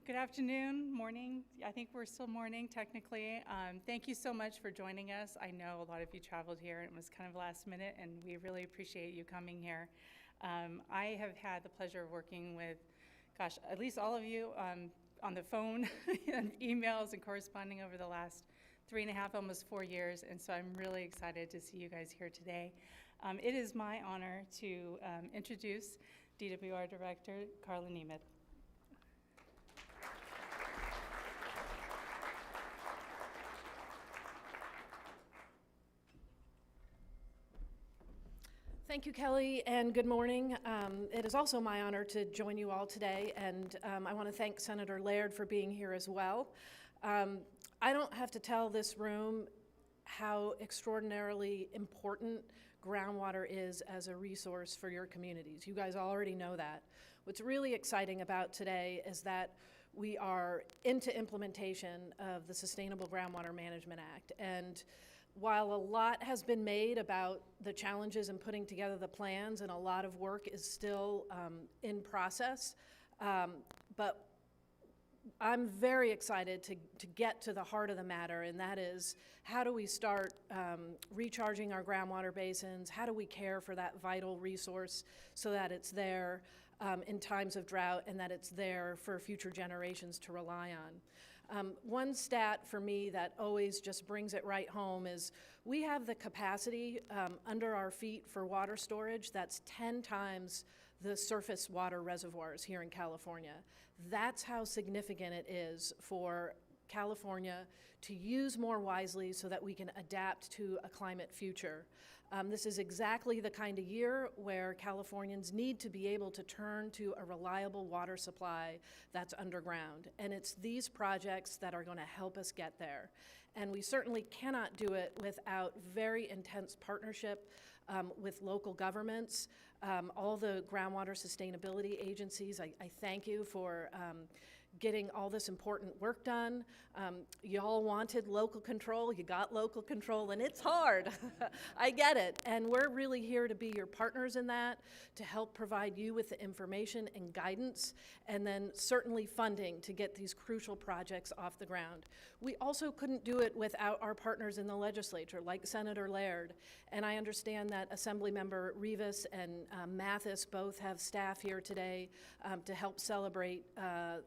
Good afternoon, morning. I think we're still morning technically. Thank you so much for joining us. I know a lot of you traveled here and it was kind of last minute, and we really appreciate you coming here. I have had the pleasure of working with, gosh, at least all of you on the phone and emails and corresponding over the last 3.5, almost 4 years, and so I'm really excited to see you guys here today. It is my honor to introduce DWR Director Carla Nemeth. Thank you, Kelly, and good morning. It is also my honor to join you all today, and I want to thank Senator Laird for being here as well. I don't have to tell this room how extraordinarily important groundwater is as a resource for your communities. You guys already know that. What's really exciting about today is that we are into implementation of the Sustainable Groundwater Management Act, and while a lot has been made about the challenges in putting together the plans, and a lot of work is still in process, but I'm very excited to get to the heart of the matter, and that is, how do we start recharging our groundwater basins? How do we care for that vital resource so that it's there in times of drought, and that it's there for future generations to rely on? One stat for me that always just brings it right home is we have the capacity under our feet for water storage that's 10 times the surface water reservoirs here in California. That's how significant it is for California to use more wisely so that we can adapt to a climate future. This is exactly the kind of year where Californians need to be able to turn to a reliable water supply that's underground. And it's these projects that are going to help us get there. And we certainly cannot do it without very intense partnership with local governments, all the groundwater sustainability agencies. I thank you for getting all this important work done. Y'all wanted local control, you got local control, and it's hard. I get it, and we're really here to be your partners in that, to help provide you with the information and guidance, and then certainly funding to get these crucial projects off the ground. We also couldn't do it without our partners in the legislature, like Senator Laird, and I understand that Assemblymember Rivas and Mathis both have staff here today to help celebrate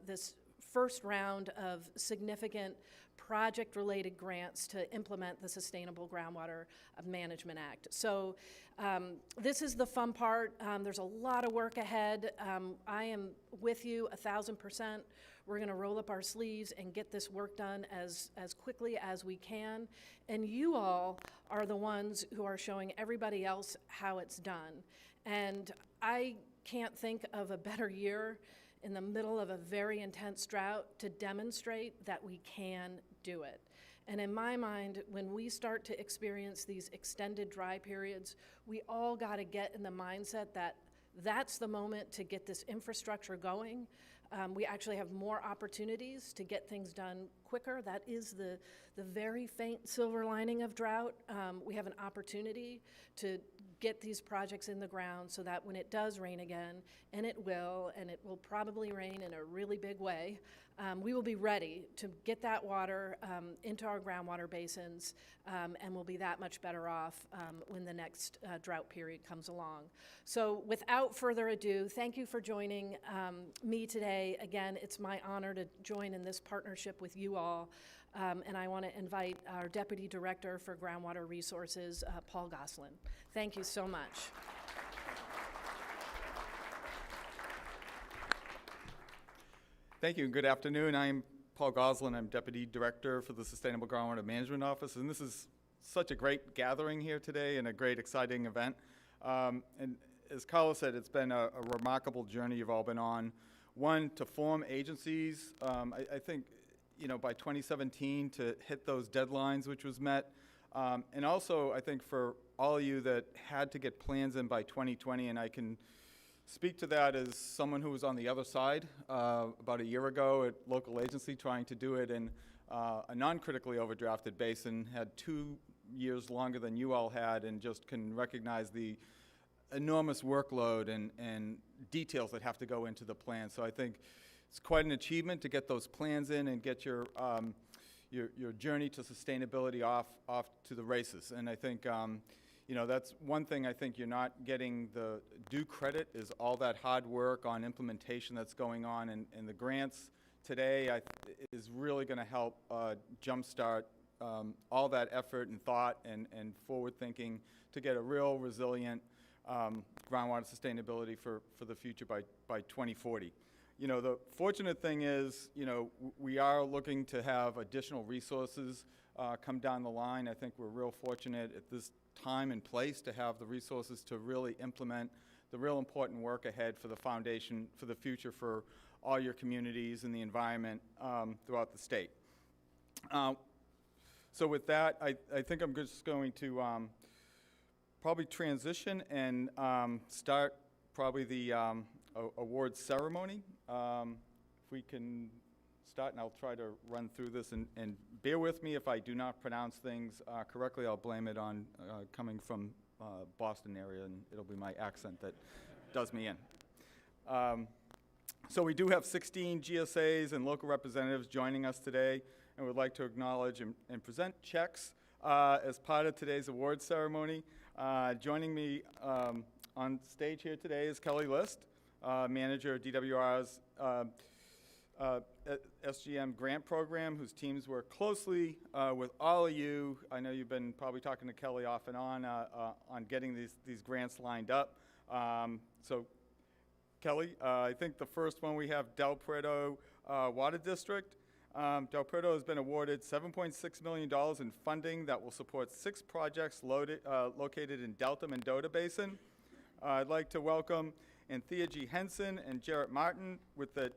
this first round of significant project-related grants to implement the Sustainable Groundwater Management Act. So this is the fun part. There's a lot of work ahead. I am with you 1,000%. We're going to roll up our sleeves and get this work done as quickly as we can. And you all are the ones who are showing everybody else how it's done. And I can't think of a better year in the middle of a very intense drought to demonstrate that we can do it. And in my mind, when we start to experience these extended dry periods, we all got to get in the mindset that that's the moment to get this infrastructure going. We actually have more opportunities to get things done quicker. That is the very faint silver lining of drought. We have an opportunity to get these projects in the ground so that when it does rain again, and it will probably rain in a really big way, we will be ready to get that water into our groundwater basins, and we'll be that much better off when the next drought period comes along. So without further ado, thank you for joining me today. Again, it's my honor to join in this partnership with you all, and I want to invite our Deputy Director for Groundwater Resources, Paul Goslin. Thank you so much. Thank you, and good afternoon. I'm Paul Goslin. I'm Deputy Director for the Sustainable Groundwater Management Office, and this is such a great gathering here today and a great, exciting event. And as Carla said, it's been a remarkable journey you've all been on. One, to form agencies. I think, by 2017 to hit those deadlines, which was met. And also, I think for all of you that had to get plans in by 2020, and I can speak to that as someone who was on the other side about a year ago at local agency trying to do it in a non-critically overdrafted basin, had 2 years longer than you all had, and just can recognize the enormous workload and details that have to go into the plan. So I think it's quite an achievement to get those plans in and get your journey to sustainability off to the races. And I think, you know, that's one thing I think you're not getting the due credit is all that hard work on implementation that's going on, and the grants today is really going to help jumpstart all that effort and thought and forward thinking to get a real resilient groundwater sustainability for the future by 2040. You know, the fortunate thing is, you know, we are looking to have additional resources come down the line. I think we're real fortunate at this time and place to have the resources to really implement the real important work ahead for the foundation for the future for all your communities and the environment throughout the state. So with that, I think I'm just going to probably transition and start probably the award ceremony. If we can start, and I'll try to run through this, and bear with me if I do not pronounce things correctly. I'll blame it on coming from Boston area, and it'll be my accent that does me in. So we do have 16 GSAs and local representatives joining us today, and would like to acknowledge and present checks as part of today's award ceremony. Joining me on stage here today is Kelly List, manager of DWR's SGM grant program, whose teams work closely with all of you. I know you've been probably talking to Kelly off and on getting these grants lined up. So Kelly, I think the first one we have Del Prado Water District. Del Prado has been awarded $7.6 million in funding that will support 6 projects located in Delta Mendota Basin. I'd like to welcome Anthea G. Henson and Jarrett Martin with the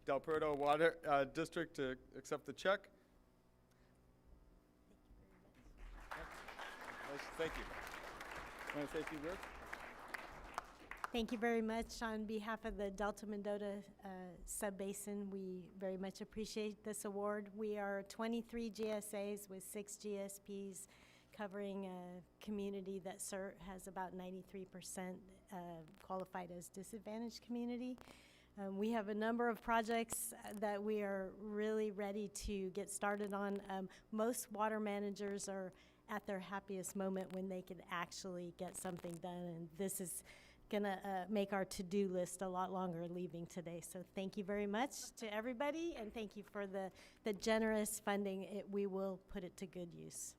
Del Prado Water District to accept the check. Thank you. Want to say a few words? Thank you very much. On behalf of the Delta Mendota Sub-Basin, we very much appreciate this award. We are 23 GSAs with 6 GSPs covering a community that has about 93% qualified as disadvantaged community. We have a number of projects that we are really ready to get started on. Most water managers are at their happiest moment when they can actually get something done, and this is gonna make our to-do list a lot longer leaving today. So thank you very much to everybody, and thank you for the generous funding. We will put it to good use.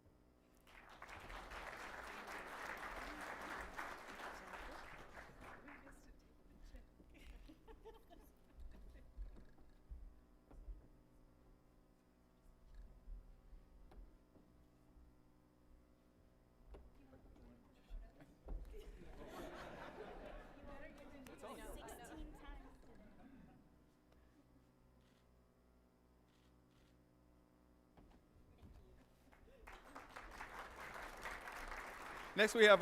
Next, we have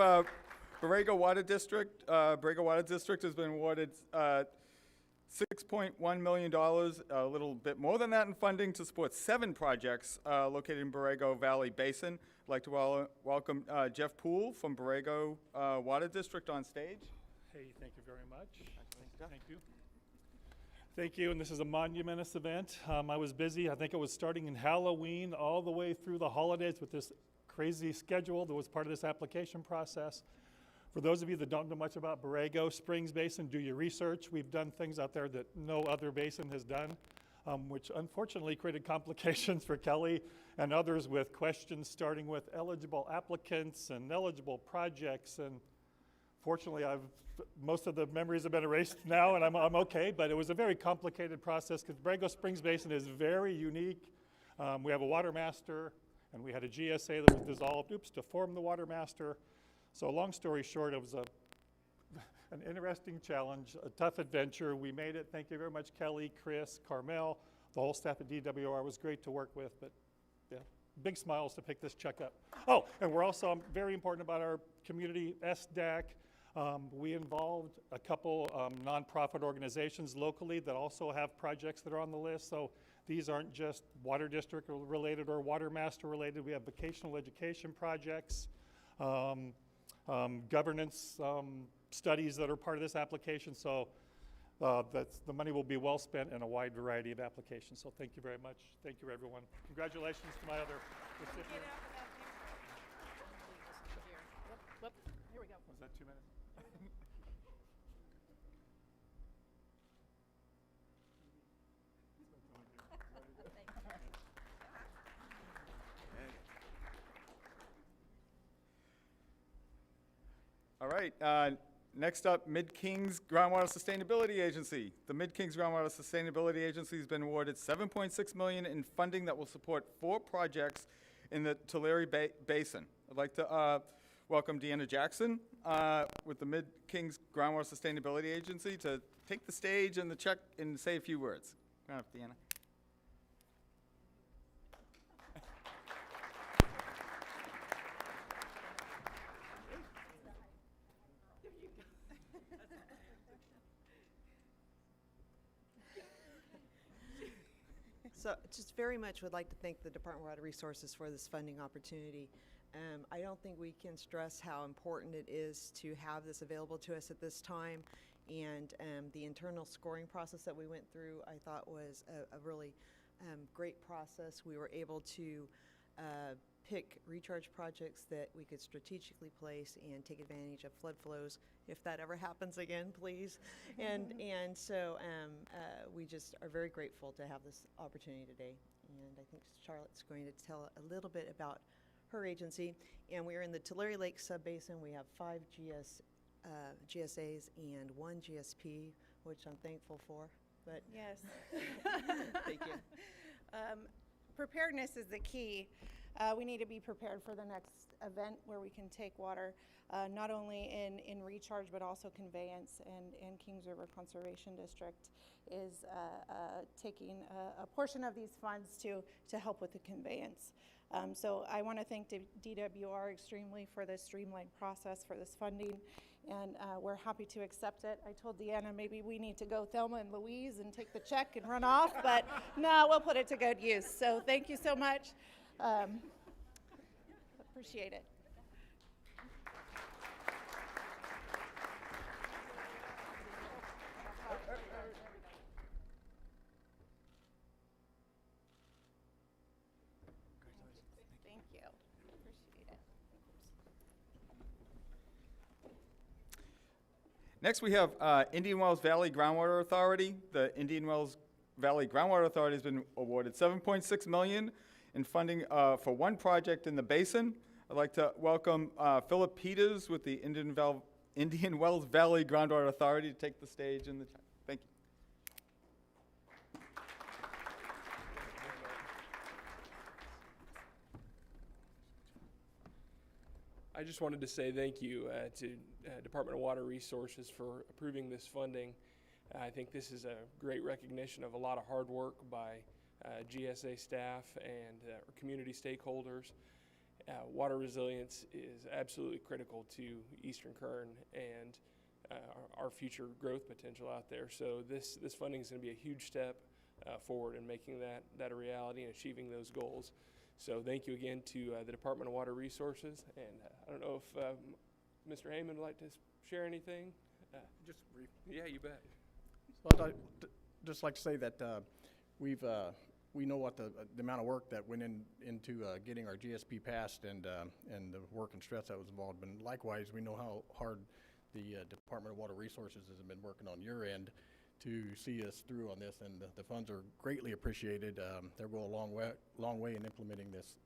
Borrego Water District. Borrego Water District has been awarded $6.1 million, a little bit more than that in funding to support 7 projects located in Borrego Valley Basin. I'd like to welcome Jeff Poole from Borrego Water District on stage. Hey, thank you very much. Thank you. Thank you, and this is a monumentous event. I was busy. I think it was starting in Halloween all the way through the holidays with this crazy schedule that was part of this application process. For those of you that don't know much about Borrego Springs Basin, do your research. We've done things out there that no other basin has done, which unfortunately created complications for Kelly and others with questions starting with eligible applicants and eligible projects. And fortunately, most of the memories have been erased now, and I'm okay, but it was a very complicated process because Borrego Springs Basin is very unique. We have a water master, and we had a GSA that was dissolved, to form the water master. So long story short, it was an interesting challenge, a tough adventure. We made it. Thank you very much, Kelly, Chris, Carmel. The whole staff at DWR was great to work with, but yeah, big smiles to pick this check up. Oh, and we're also very important about our community SDAC. We involved a couple nonprofit organizations locally that also have projects that are on the list. So these aren't just water district related or water master related. We have vocational education projects, governance studies that are part of this application. So the money will be well spent in a wide variety of applications. So thank you very much. Thank you, everyone. Congratulations to my other recipients. Whoop, here we go. Was that 2 minutes? All right, next up, Mid-Kings Groundwater Sustainability Agency. The Mid-Kings Groundwater Sustainability Agency has been awarded $7.6 million in funding that will support 4 projects in the Tulare Basin. I'd like to welcome Deanna Jackson with the Mid-Kings Groundwater Sustainability Agency to take the stage and say a few words. Come on up, Deanna. So just very much would like to thank the Department of Water Resources for this funding opportunity. I don't think we can stress how important it is to have this available to us at this time. And the internal scoring process that we went through, I thought was a really great process. We were able to pick recharge projects that we could strategically place and take advantage of flood flows, if that ever happens again, please. And so we just are very grateful to have this opportunity today. And I think Charlotte's going to tell a little bit about her agency. And we are in the Tulare Lake Subbasin. We have 5 GSAs and 1 GSP, which I'm thankful for. But Yes. thank you. Preparedness is the key. We need to be prepared for the next event where we can take water, not only in recharge, but also conveyance. And Kings River Conservation District is taking a portion of these funds to help with the conveyance. So I want to thank DWR extremely for this streamlined process for this funding, and we're happy to accept it. I told Deanna maybe we need to go Thelma and Louise and take the check and run off, but no, we'll put it to good use. So thank you so much. Appreciate it. Thank you. Appreciate it. Next, we have Indian Wells Valley Groundwater Authority. The Indian Wells Valley Groundwater Authority has been awarded $7.6 million in funding for 1 project in the basin. I'd like to welcome Philip Peters with the Indian Wells Valley Groundwater Authority to take the stage. Thank you. I just wanted to say thank you to Department of Water Resources for approving this funding. I think this is a great recognition of a lot of hard work by GSA staff and community stakeholders. Water resilience is absolutely critical to Eastern Kern and our future growth potential out there. So this funding is going to be a huge step forward in making that a reality and achieving those goals. So thank you again to the Department of Water Resources. And I don't know if Mr. Heyman would like to share anything. Just brief. Yeah, you bet. Well, I'd just like to say that we know what the amount of work that went into getting our GSP passed and the work and stress that was involved. And likewise, we know how hard the Department of Water Resources has been working on your end to see us through on this, and the funds are greatly appreciated. They'll go a long way in implementing this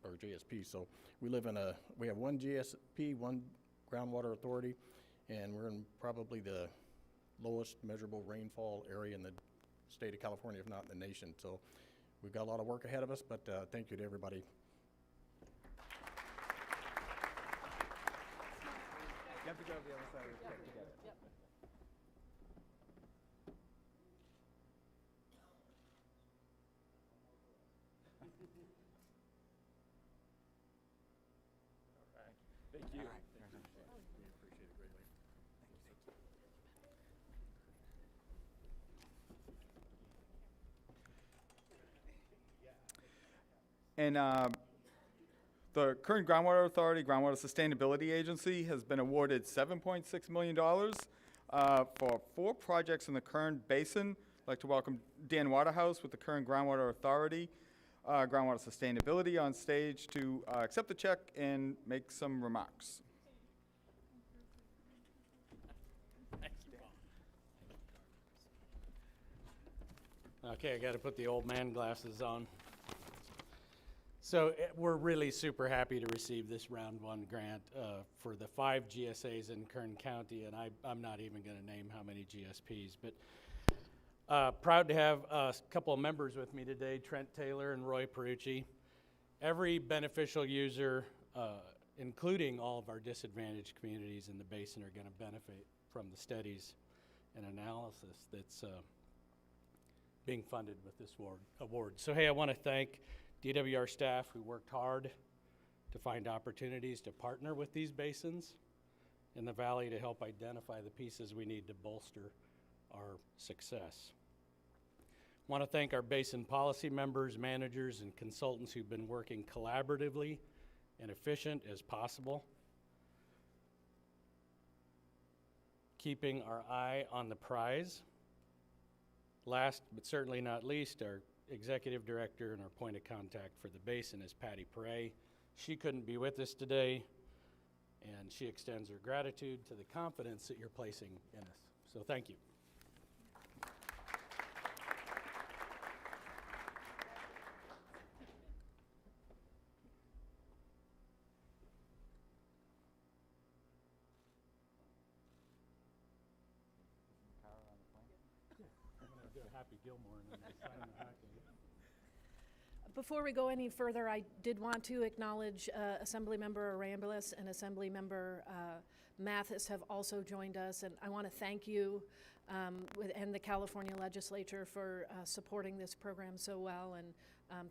our GSP. So we have 1 GSP, 1 groundwater authority, and we're in probably the lowest measurable rainfall area in the state of California, if not in the nation. So we've got a lot of work ahead of us, but thank you to everybody. You have to go to the other side of the stick together. Yep. Thank you. We appreciate it greatly. And the current Groundwater Authority, Groundwater Sustainability Agency, has been awarded $7.6 million for 4 projects in the Kern Basin. I'd like to welcome Dan Waterhouse with the Kern Groundwater Authority, Groundwater Sustainability on stage to accept the check and make some remarks. Okay, I got to put the old man glasses on. So we're really super happy to receive this Round 1 grant for the 5 GSAs in Kern County, and I'm not even going to name how many GSPs, but proud to have a couple of members with me today, Trent Taylor and Roy Perucci. Every beneficial user, including all of our disadvantaged communities in the basin, are going to benefit from the studies and analysis that's being funded with this award. So hey, I want to thank DWR staff who worked hard to find opportunities to partner with these basins in the valley to help identify the pieces we need to bolster our success. I want to thank our basin policy members, managers, and consultants who've been working collaboratively and efficient as possible, keeping our eye on the prize. Last but certainly not least, our executive director and our point of contact for the basin is Patty Perret. She couldn't be with us today, and she extends her gratitude to the confidence that you're placing in us. So thank you. Happy Gilmore and then they sign the back end. Before we go any further, I did want to acknowledge Assemblymember Arambulis and Assemblymember Mathis have also joined us, and I want to thank you and the California Legislature for supporting this program so well, and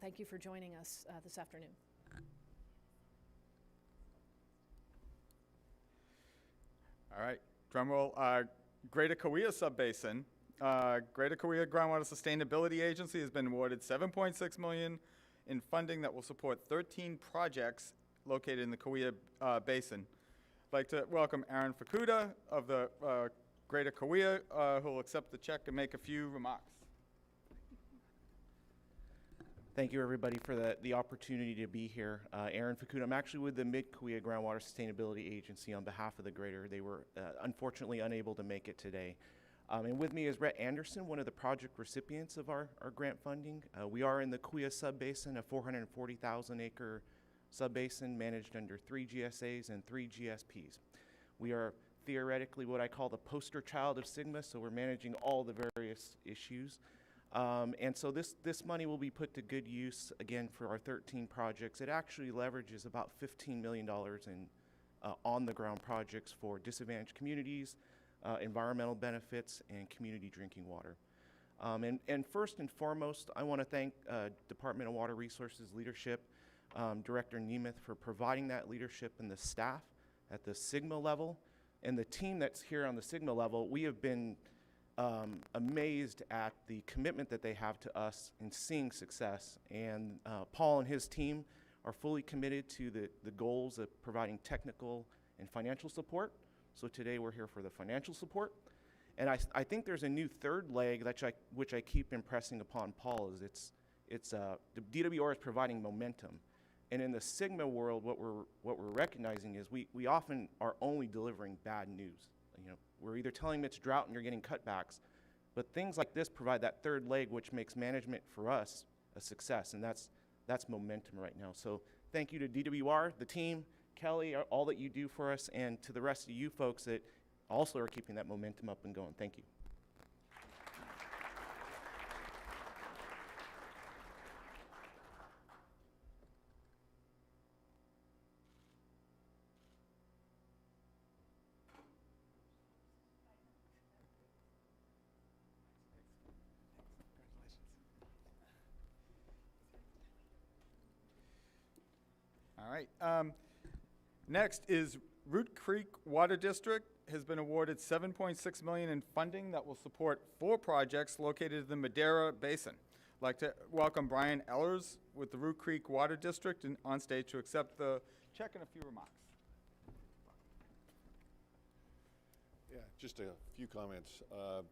thank you for joining us this afternoon. All right, drum roll. Greater Kauai Subbasin. Greater Kauai Groundwater Sustainability Agency has been awarded $7.6 million in funding that will support 13 projects located in the Kauai Basin. I'd like to welcome Aaron Fukuda of the Greater Kauai, who will accept the check and make a few remarks. Thank you, everybody, for the opportunity to be here. Aaron Fukuda. I'm actually with the Mid-Kauai Groundwater Sustainability Agency on behalf of the Greater. They were unfortunately unable to make it today. And with me is Rhett Anderson, one of the project recipients of our grant funding. We are in the Kauai Subbasin, a 440,000-acre subbasin managed under 3 GSAs and 3 GSPs. We are theoretically what I call the poster child of SGMA, so we're managing all the various issues. And so this money will be put to good use, again, for our 13 projects. It actually leverages about $15 million in on-the-ground projects for disadvantaged communities, environmental benefits, and community drinking water. And first and foremost, I want to thank Department of Water Resources leadership, Director Nemeth, for providing that leadership, and the staff at the SGMA level, and the team that's here on the SGMA level. We have been amazed at the commitment that they have to us in seeing success. And Paul and his team are fully committed to the goals of providing technical and financial support. So today we're here for the financial support. And I think there's a new third leg which I keep impressing upon Paul, is the DWR is providing momentum. And in the SGMA world, what we're recognizing is we often are only delivering bad news. You know, we're either telling them it's drought and you're getting cutbacks, but things like this provide that third leg, which makes management for us a success, and that's momentum right now. So thank you to DWR, the team, Kelly, all that you do for us, and to the rest of you folks that also are keeping that momentum up and going. Thank you. All right. Next is Root Creek Water District has been awarded $7.6 million in funding that will support 4 projects located in the Madera Basin. I'd like to welcome Brian Ellers with the Root Creek Water District on stage to accept the check and a few remarks. Yeah, Just a few comments.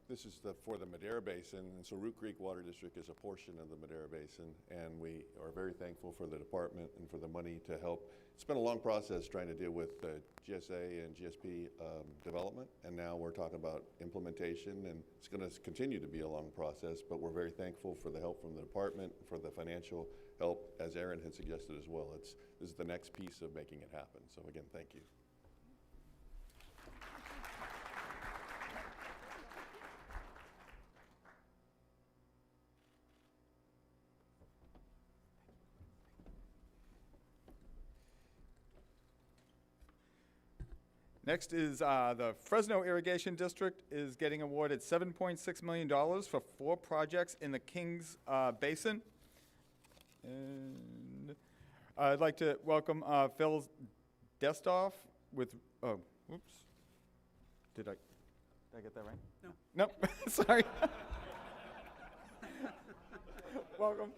This is for the Madera Basin, and so Root Creek Water District is a portion of the Madera Basin, and we are very thankful for the department and for the money to help. It's been a long process trying to deal with GSA and GSP development, and now we're talking about implementation, and it's going to continue to be a long process, but we're very thankful for the help from the department, for the financial help, as Aaron had suggested as well. This is the next piece of making it happen. So again, thank you. Next is the Fresno Irrigation District is getting awarded $7.6 million for 4 projects in the Kings Basin. And I'd like to welcome Phil Destoff with, oh, whoops. Did I get that right? No. Nope, sorry. Welcome.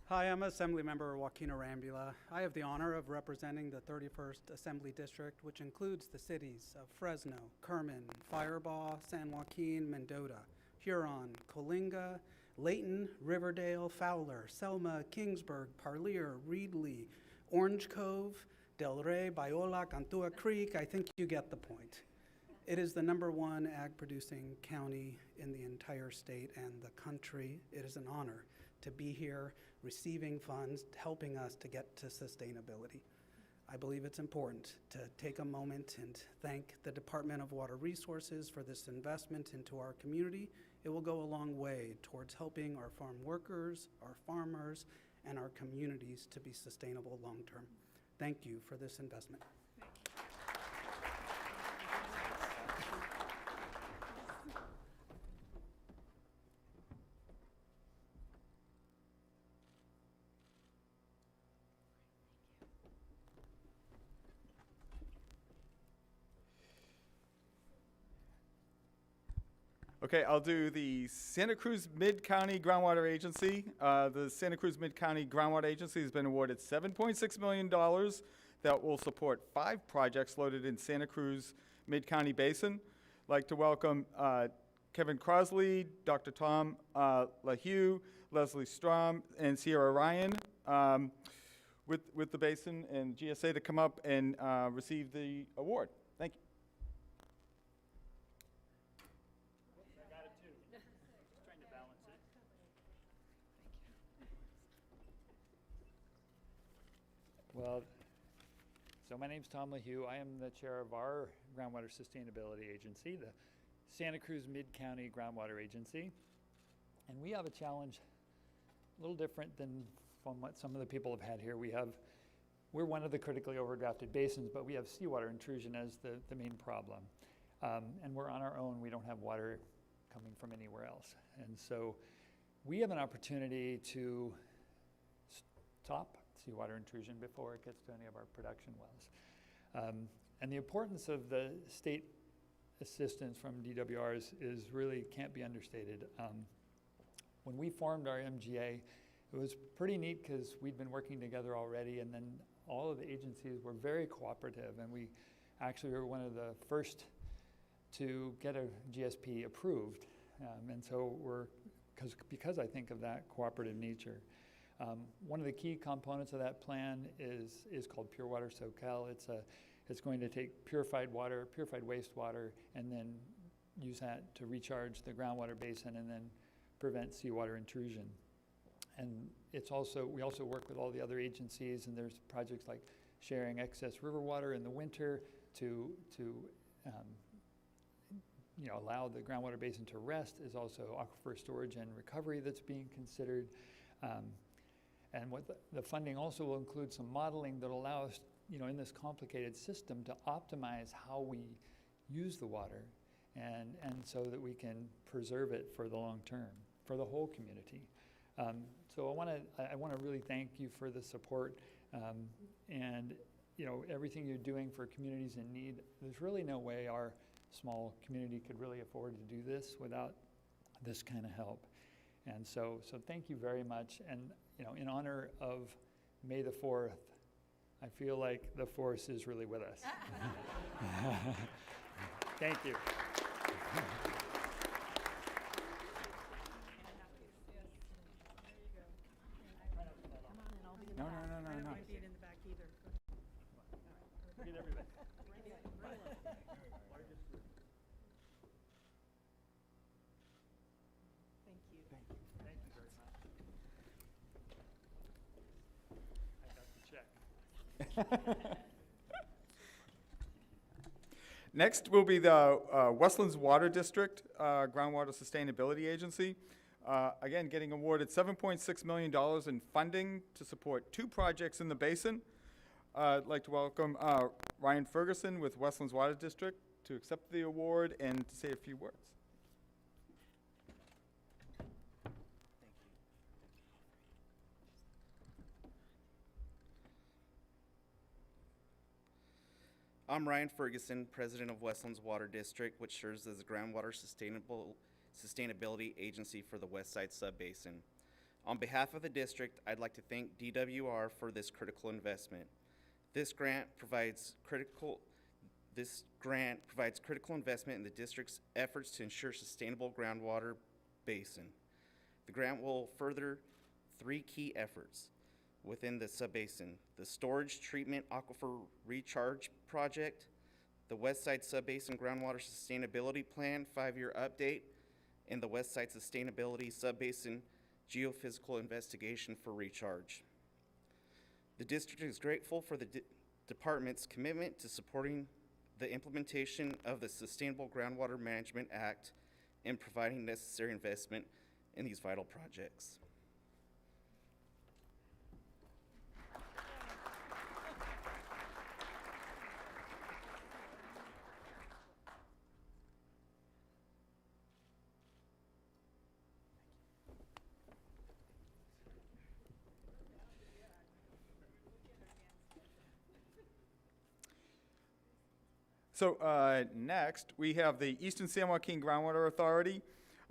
Hi, I'm Assemblymember Joaquin Arambula. I have the honor of representing the 31st Assembly District, which includes the cities of Fresno, Kerman, Firebaugh, San Joaquin, Mendota, Huron, Coalinga, Layton, Riverdale, Fowler, Selma, Kingsburg, Parlier, Reedley, Orange Cove, Del Rey, Biola, Cantua Creek. I think you get the point. It is the #1 ag-producing county in the entire state and the country. It is an honor to be here receiving funds, helping us to get to sustainability. I believe it's important to take a moment and thank the Department of Water Resources for this investment into our community. It will go a long way towards helping our farm workers, our farmers, and our communities to be sustainable long-term. Thank you for this investment. Okay, I'll do the Santa Cruz Mid-County Groundwater Agency. The Santa Cruz Mid-County Groundwater Agency has been awarded $7.6 million that will support 5 projects located in Santa Cruz Mid-County Basin. I'd like to welcome Kevin Crosley, Dr. Tom LaHue, Leslie Strom, and Sierra Ryan with the basin and GSA to come up and receive the award. Thank you. Well, so my name's Tom LaHue. I am the chair of our Groundwater Sustainability Agency, the Santa Cruz Mid-County Groundwater Agency. And we have a challenge a little different than from what some of the people have had here. We're one of the critically overdrafted basins, but we have seawater intrusion as the main problem. And we're on our own. We don't have water coming from anywhere else. And so we have an opportunity to stop seawater intrusion before it gets to any of our production wells. And the importance of the state assistance from DWRs really can't be understated. When we formed our MGA, it was pretty neat because we'd been working together already, and then all of the agencies were very cooperative, and we actually were one of the first to get a GSP approved. And so because I think of that cooperative nature. One of the key components of that plan is called Pure Water SoCal. It's going to take purified wastewater, and then use that to recharge the groundwater basin and then prevent seawater intrusion. And we also work with all the other agencies, and there's projects like sharing excess river water in the winter to allow the groundwater basin to rest. Is also aquifer storage and recovery that's being considered. And what the funding also will include some modeling that will allow us, in this complicated system, to optimize how we use the water, and so that we can preserve it for the long term, for the whole community. So I want to really thank you for the support, and everything you're doing for communities in need. There's really no way our small community could really afford to do this without this kind of help. And so thank you very much. And in honor of May the 4th, I feel like the force is really with us. Thank you. No, no, no, no, no. Get everybody. Thank you very much. I got the check. Next will be the Westlands Water District Groundwater Sustainability Agency. Again, getting awarded $7.6 million in funding to support 2 projects in the basin. I'd like to welcome Ryan Ferguson with Westlands Water District to accept the award and to say a few words. I'm Ryan Ferguson, President of Westlands Water District, which serves as the Groundwater Sustainability Agency for the Westside Subbasin. On behalf of the district, I'd like to thank DWR for this critical investment. This grant provides critical investment in the district's efforts to ensure sustainable groundwater basin. The grant will further 3 key efforts within the subbasin: the Storage Treatment Aquifer Recharge Project, the Westside Subbasin Groundwater Sustainability Plan 5-year update, and the Westside Sustainability Subbasin Geophysical Investigation for Recharge. The district is grateful for the department's commitment to supporting the implementation of the Sustainable Groundwater Management Act and providing necessary investment in these vital projects. So next, we have the Eastern San Joaquin Groundwater Authority.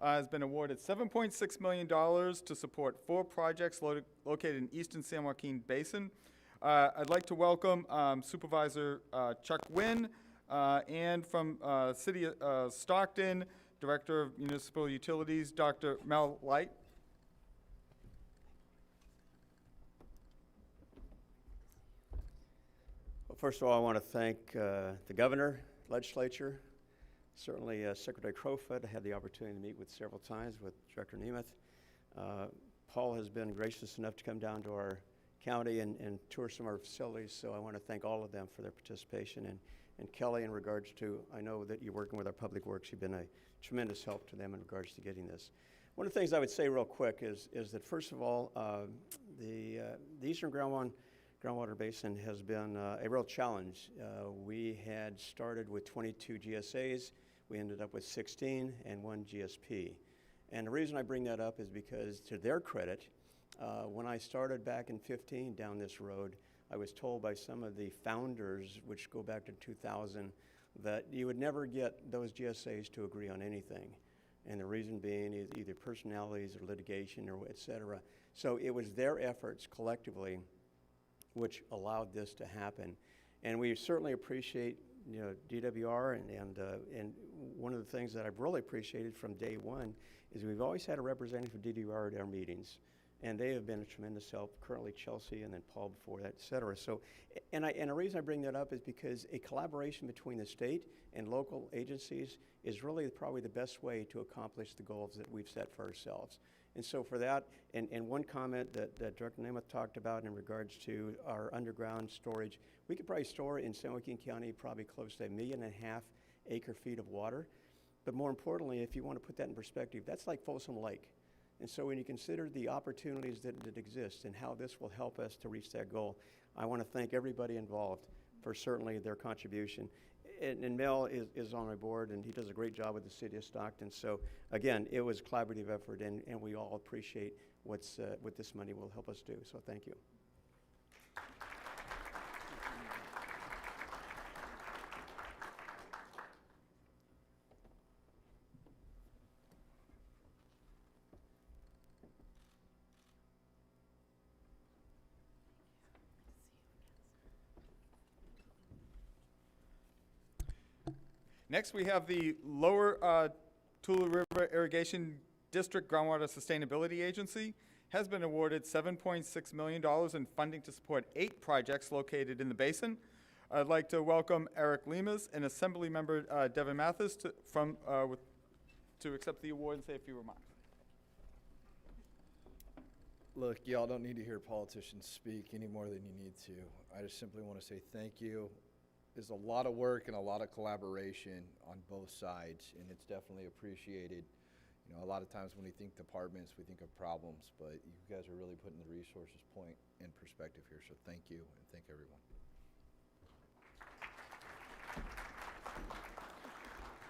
Has been awarded $7.6 million to support 4 projects located in Eastern San Joaquin Basin. I'd like to welcome Supervisor Chuck Wynn, and from City of Stockton, Director of Municipal Utilities, Dr. Mel Light. Well, first of all, I want to thank the governor, legislature, certainly Secretary Crowfoot. I had the opportunity to meet with several times with Director Nemeth. Paul has been gracious enough to come down to our county and tour some of our facilities, so I want to thank all of them for their participation. And Kelly, in regards to, I know that you're working with our public works, you've been a tremendous help to them in regards to getting this. One of the things I would say real quick is that, first of all, the Eastern Groundwater Basin has been a real challenge. We had started with 22 GSAs. We ended up with 16 and 1 GSP. And the reason I bring that up is because, to their credit, when I started back in 15 down this road, I was told by some of the founders, which go back to 2000, that you would never get those GSAs to agree on anything. And the reason being is either personalities or litigation or et cetera. So it was their efforts collectively which allowed this to happen. And we certainly appreciate, DWR, and one of the things that I've really appreciated from day one is we've always had a representative of DWR at our meetings, and they have been a tremendous help. Currently Chelsea, and then Paul before that, et cetera. So, and the reason I bring that up is because a collaboration between the state and local agencies is really probably the best way to accomplish the goals that we've set for ourselves. And so for that, and one comment that Director Nemeth talked about in regards to our underground storage, we could probably store in San Joaquin County probably close to 1.5 million acre-feet of water. But more importantly, if you want to put that in perspective, that's like Folsom Lake. And so when you consider the opportunities that exist and how this will help us to reach that goal, I want to thank everybody involved for certainly their contribution. And Mel is on my board, and he does a great job with the city of Stockton. So again, it was a collaborative effort, and we all appreciate what this money will help us do. So thank you. Next, we have the Lower Tula River Irrigation District Groundwater Sustainability Agency has been awarded $7.6 million in funding to support 8 projects located in the basin. I'd like to welcome Eric Lemus and Assembly Member Devin Mathis to accept the award and say a few remarks. Look, y'all don't need to hear politicians speak any more than you need to. I just simply want to say thank you. There's a lot of work and a lot of collaboration on both sides, and it's definitely appreciated. You know, a lot of times when we think departments, we think of problems, but you guys are really putting the resources point in perspective here, so thank you, and thank everyone.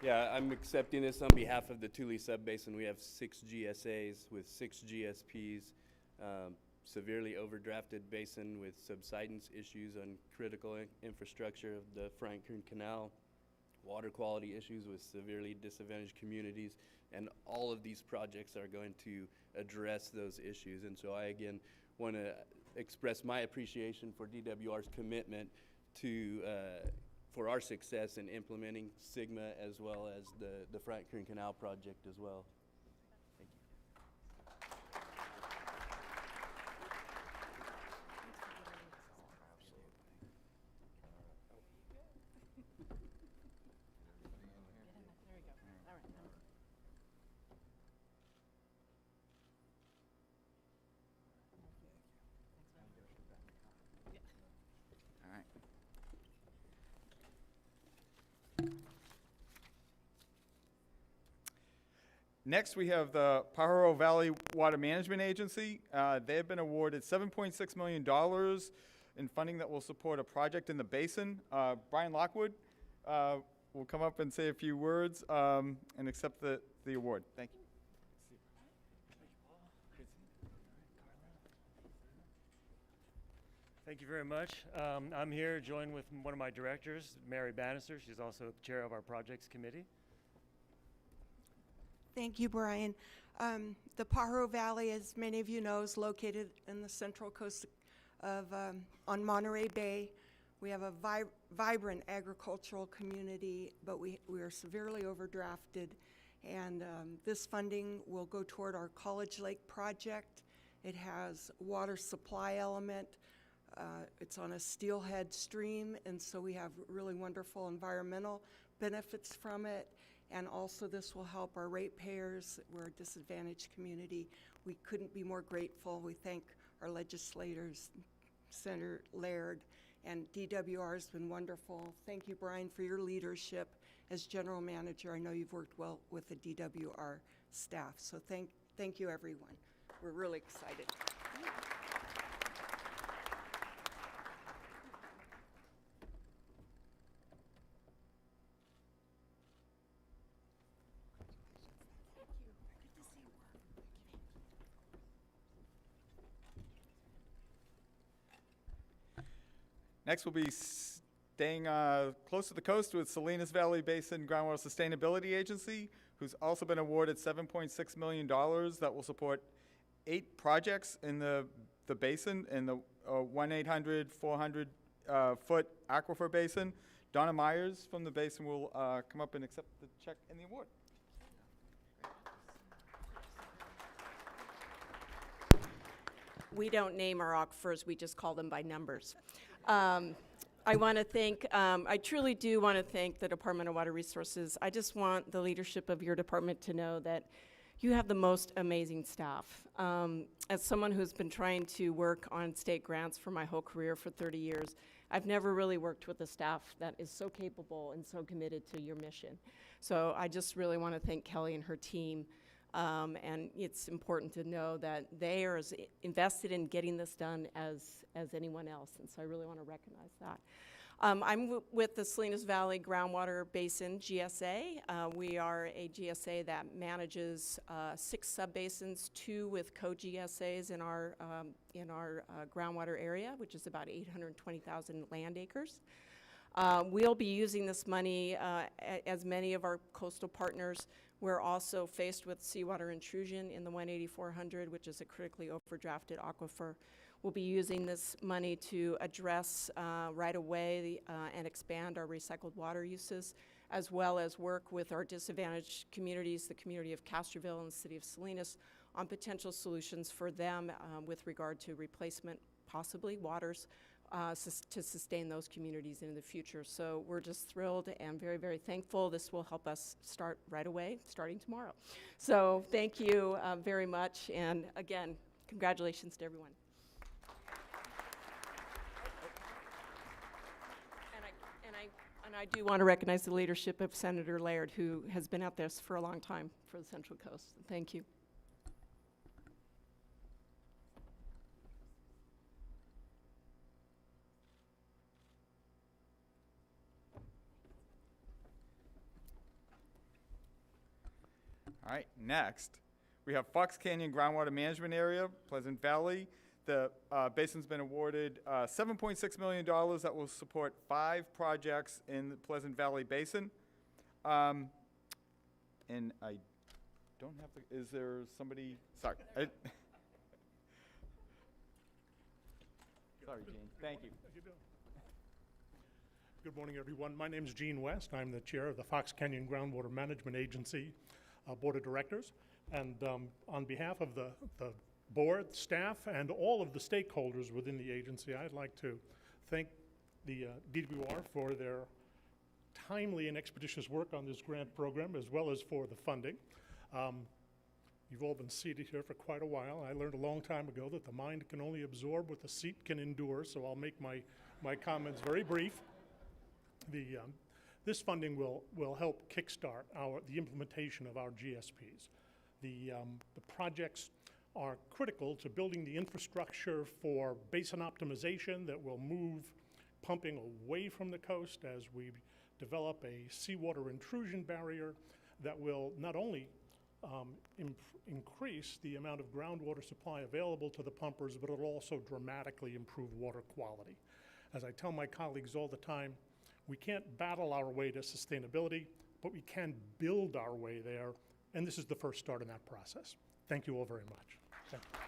Yeah, I'm accepting this on behalf of the Tule Subbasin. We have 6 GSAs with 6 GSPs, severely overdrafted basin with subsidence issues on critical infrastructure of the Frank Kern Canal, water quality issues with severely disadvantaged communities, and all of these projects are going to address those issues. And so I, again, want to express my appreciation for DWR's commitment to for our success in implementing SIGMA as well as the Frank Kern Canal project as well. Thank you. All right. Next, we have the Pajaro Valley Water Management Agency. They have been awarded $7.6 million in funding that will support a project in the basin. Brian Lockwood will come up and say a few words and accept the award. Thank you. Thank you very much. I'm here joined with one of my directors, Mary Bannister. She's also the chair of our projects committee. Thank you, Brian. The Pajaro Valley, as many of you know, is located in the central coast of on Monterey Bay. We have a vibrant agricultural community, but we are severely overdrafted, and this funding will go toward our College Lake project. It has water supply element. It's on a steelhead stream, and so we have really wonderful environmental benefits from it. And also this will help our ratepayers. We're a disadvantaged community. We couldn't be more grateful. We thank our legislators, Senator Laird, and DWR has been wonderful. Thank you, Brian, for your leadership as general manager. I know you've worked well with the DWR staff, so thank you, everyone. We're really excited. Next, we'll be staying close to the coast with Salinas Valley Basin Groundwater Sustainability Agency, who's also been awarded $7.6 million that will support 8 projects in the basin, in the 1-800-400 foot aquifer basin. Donna Myers from the basin will come up and accept the check and the award. We don't name our aquifers, we just call them by numbers. I want to thank, I truly do want to thank the Department of Water Resources. I just want the leadership of your department to know that you have the most amazing staff. As someone who's been trying to work on state grants for my whole career for 30 years, I've never really worked with a staff that is so capable and so committed to your mission. So I just really want to thank Kelly and her team. And it's important to know that they are as invested in getting this done as anyone else, and so I really want to recognize that. I'm with the Salinas Valley Groundwater Basin GSA. We are a GSA that manages 6 subbasins, 2 with co-GSAs in our groundwater area, which is about 820,000 land acres. We'll be using this money, as many of our coastal partners. We're also faced with seawater intrusion in the 18400, which is a critically overdrafted aquifer. We'll be using this money to address right away and expand our recycled water uses, as well as work with our disadvantaged communities, the community of Castroville and the city of Salinas, on potential solutions for them with regard to replacement, possibly waters, to sustain those communities into the future. So we're just thrilled and very, very thankful. This will help us start right away, starting tomorrow. So thank you very much, and again, congratulations to everyone. And I do want to recognize the leadership of Senator Laird, who has been at this for a long time for the Central Coast. Thank you. All right, next, we have Fox Canyon Groundwater Management Area, Pleasant Valley. The basin's been awarded $7.6 million that will support 5 projects in the Pleasant Valley Basin. And I don't have the, is there somebody, sorry. Sorry, Gene, thank you. Good morning, everyone. My name is Gene West. I'm the chair of the Fox Canyon Groundwater Management Agency Board of Directors. And on behalf of the board, staff, and all of the stakeholders within the agency, I'd like to thank the DWR for their timely and expeditious work on this grant program, as well as for the funding. You've all been seated here for quite a while. I learned a long time ago that the mind can only absorb what the seat can endure, so I'll make my comments very brief. This funding will help kickstart the implementation of our GSPs. The projects are critical to building the infrastructure for basin optimization that will move pumping away from the coast as we develop a seawater intrusion barrier that will not only increase the amount of groundwater supply available to the pumpers, but it'll also dramatically improve water quality. As I tell my colleagues all the time, we can't battle our way to sustainability, but we can build our way there, and this is the first start in that process. Thank you all very much. Thank you.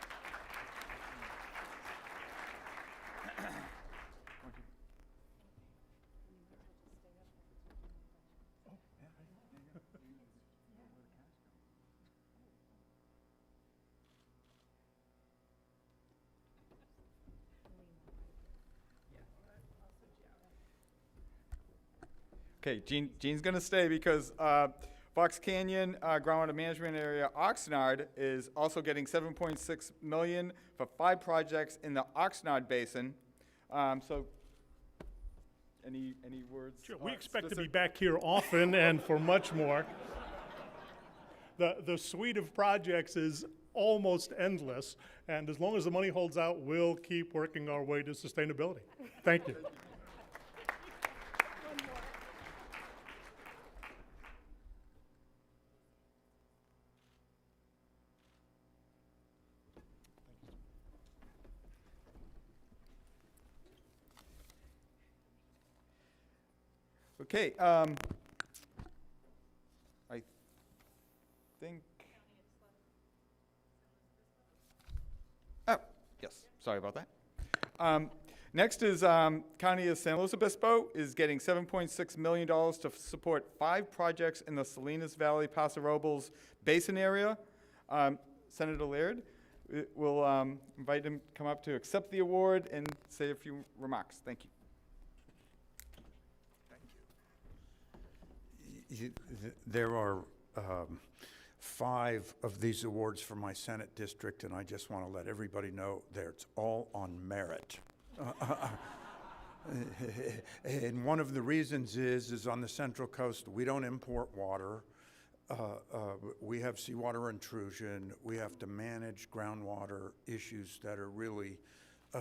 Okay, Gene's gonna stay because Fox Canyon Groundwater Management Area Oxnard is also getting $7.6 million for 5 projects in the Oxnard Basin. So, any words? Sure. We expect to be back here often and for much more. The suite of projects is almost endless, and as long as the money holds out, we'll keep working our way to sustainability. Thank you. Okay, I think. Oh, yes, sorry about that. Next is County of San Luis Obispo is getting $7.6 million to support 5 projects in the Salinas Valley, Paso Robles Basin area. Senator Laird, we'll invite him to come up to accept the award and say a few remarks. Thank you. There are 5 of these awards for my Senate district, and I just want to let everybody know that it's all on merit. And one of the reasons is on the Central Coast, we don't import water. We have seawater intrusion. We have to manage groundwater issues that are really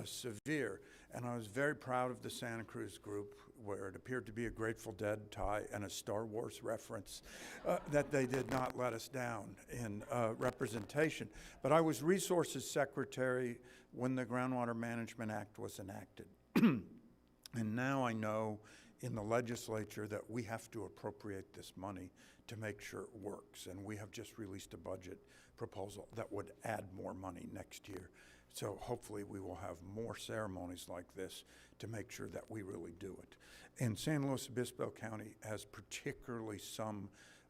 severe. And I was very proud of the Santa Cruz group, where it appeared to be a Grateful Dead tie and a Star Wars reference, that they did not let us down in representation. But I was Resources Secretary when the Groundwater Management Act was enacted. And now I know in the legislature that we have to appropriate this money to make sure it works. And we have just released a budget proposal that would add more money next year. So hopefully we will have more ceremonies like this to make sure that we really do it. And San Luis Obispo County has particularly some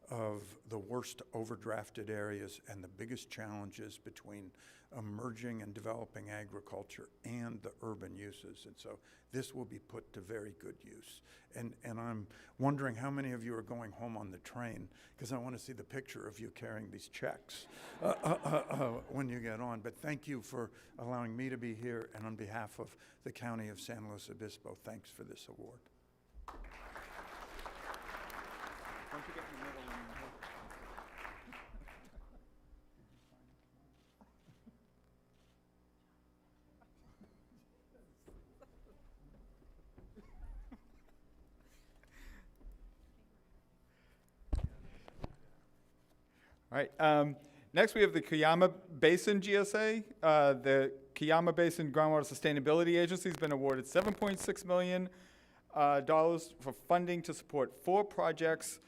of the worst overdrafted areas and the biggest challenges between emerging and developing agriculture and the urban uses. And so this will be put to very good use. And I'm wondering how many of you are going home on the train, because I want to see the picture of you carrying these checks when you get on. But thank you for allowing me to be here, and on behalf of the County of San Luis Obispo, thanks for this award. All right. Next, we have the Cuyama Basin GSA. The Cuyama Basin Groundwater Sustainability Agency has been awarded $7.6 million for funding to support 4 projects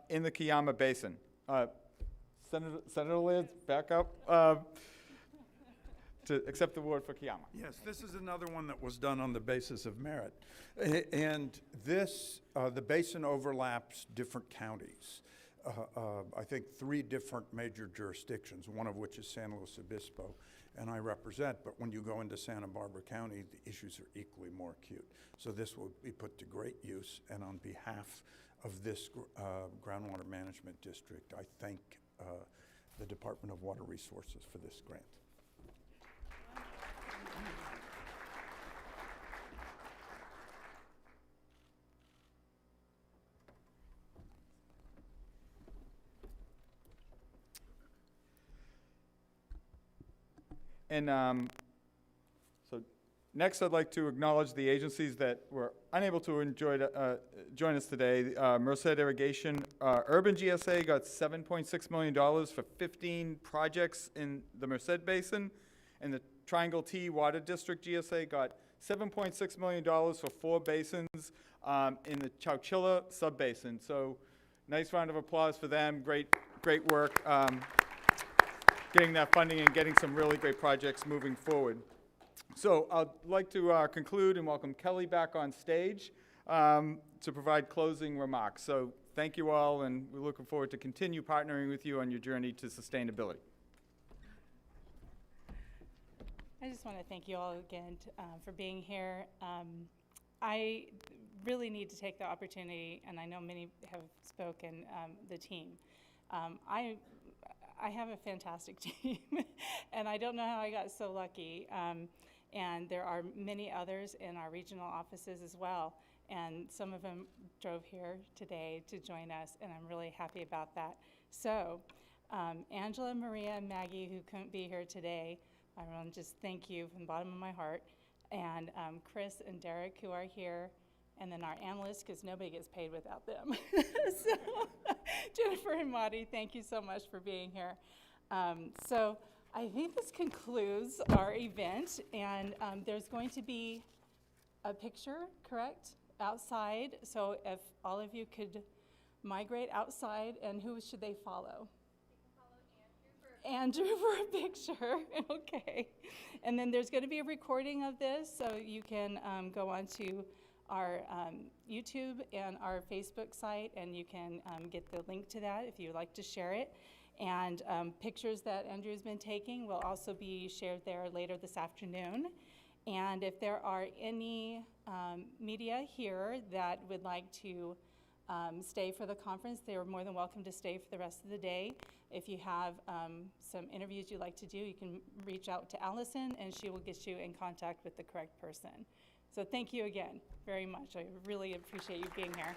in the Cuyama Basin. Senator Laird, back up to accept the award for Cuyama. Yes, this is another one that was done on the basis of merit. And this, the basin overlaps different counties. I think 3 different major jurisdictions, one of which is San Luis Obispo, and I represent, but when you go into Santa Barbara County, the issues are equally more acute. So this will be put to great use, and on behalf of this groundwater management district, I thank the Department of Water Resources for this grant. And so next, I'd like to acknowledge the agencies that were unable to join us today. Merced Irrigation Urban GSA got $7.6 million for 15 projects in the Merced Basin, and the Triangle T Water District GSA got $7.6 million for 4 basins in the Chowchilla Subbasin. So nice round of applause for them. Great work. Getting that funding and getting some really great projects moving forward. So I'd like to conclude and welcome Kelly back on stage to provide closing remarks. So thank you all, and we're looking forward to continue partnering with you on your journey to sustainability. I just want to thank you all again for being here. I really need to take the opportunity, and I know many have spoken, the team. I have a fantastic team, and I don't know how I got so lucky. And there are many others in our regional offices as well, and some of them drove here today to join us, and I'm really happy about that. So, Angela, Maria, and Maggie, who couldn't be here today, I want to just thank you from the bottom of my heart, and Chris and Derek, who are here, and then our analysts, because nobody gets paid without them. So, Jennifer and Madi, thank you so much for being here. So I think this concludes our event, and there's going to be a picture, correct, outside. So if all of you could migrate outside, and who should they follow? Andrew for a picture. Okay. And then there's going to be a recording of this, so you can go on to our YouTube and our Facebook site, and you can get the link to that if you would like to share it. And pictures that Andrew's been taking will also be shared there later this afternoon. And if there are any media here that would like to stay for the conference, they are more than welcome to stay for the rest of the day. If you have some interviews you'd like to do, you can reach out to Allison, and she will get you in contact with the correct person. So thank you again very much. I really appreciate you being here.